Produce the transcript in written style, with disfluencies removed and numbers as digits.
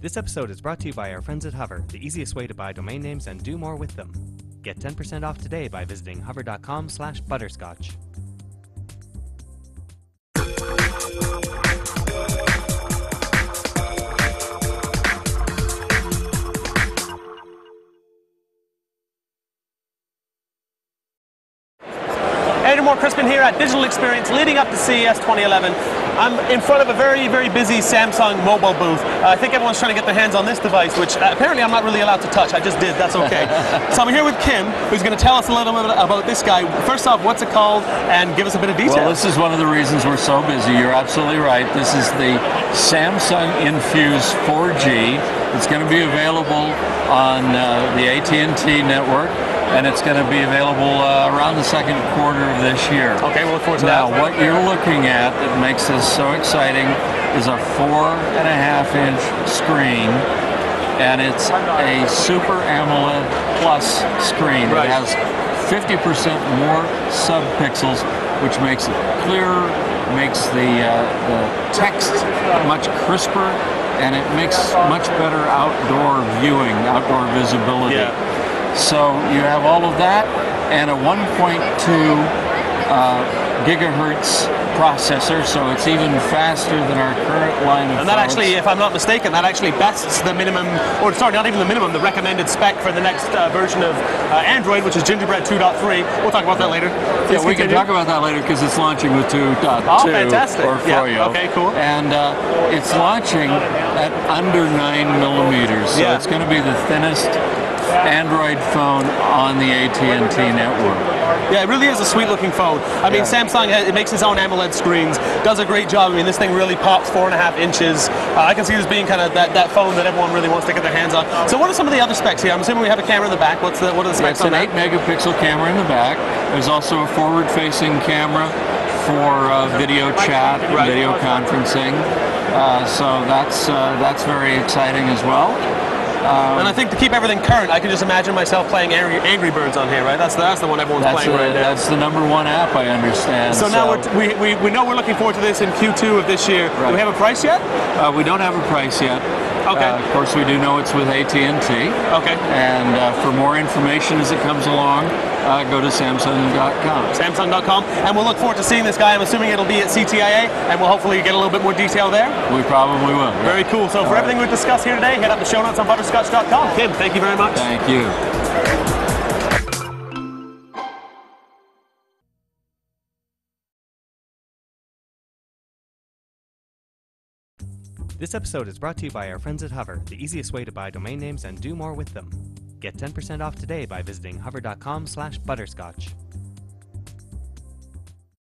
This episode is brought to you by our friends at Hover, the easiest way to buy domain names and do more with them. Get 10% off today by visiting hover.com/butterscotch. Andrew Crispin here at Digital Experience leading up to CES 2011. I'm in front of a very, very busy Samsung mobile booth. I think everyone's trying to get their hands on this device, which apparently I'm not really allowed to touch. I just did, that's okay. So I'm here with Kim, who's going to tell us a little bit about this guy. First off, what's it called, and give us a bit of detail. Well, this is one of the reasons we're so busy. You're absolutely right. This is the Samsung Infuse 4G. It's going to be available on the AT&T network, and it's going to be available around the second quarter of this year. Okay, we'll look forward to now, that. Now, what you're looking at that makes this so exciting is a 4.5-inch screen, and it's a Super AMOLED Plus screen. Right. It has 50% more subpixels, which makes it clearer, makes the text much crisper, and it makes much better outdoor viewing, outdoor visibility. Yeah. So you have all of that and a 1.2 gigahertz processor, so it's even faster than our current line of And that phones. actually, if I'm not mistaken, that actually bests the minimum, or sorry, not even the minimum, the recommended spec for the next version of Android, which is Gingerbread 2.3. We'll talk about that later. Yeah, we can talk about that later because it's launching with 2.2 Oh, fantastic. or Froyo. Okay, cool. And it's launching at under 9 millimeters, so Yeah. it's going to be the thinnest Android phone on the AT&T network. Yeah, it really is a sweet looking phone. I mean, Samsung, it makes its own AMOLED screens, does a great job. I mean, this thing really pops 4.5 inches. I can see this being kind of that phone that everyone really wants to get their hands on. So what are some of the other specs here? I'm assuming we have a camera in the back. What are the specs on that? It's an 8-megapixel camera in the back. There's also a forward-facing camera for video chat, and video conferencing. So that's very exciting as well. And I think to keep everything current, I can just imagine myself playing Angry Birds on here, right? That's the one everyone's playing right now. That's the #1 app, I understand. So now we know we're looking forward to this in Q2 of this year. Right. Do we have a price yet? We don't have a price yet. Okay. Of course, we do know it's with AT&T. Okay. And for more information as it comes along, go to Samsung.com. Samsung.com. And we'll look forward to seeing this guy. I'm assuming it'll be at CTIA, and we'll hopefully get a little bit more detail there. We probably will. Yeah. Very cool. So for everything we've discussed here today, head up to show notes on butterscotch.com. Kim, thank you very much. Thank you. This episode is brought to you by our friends at Hover, the easiest way to buy domain names and do more with them. Get 10% off today by visiting hover.com/butterscotch.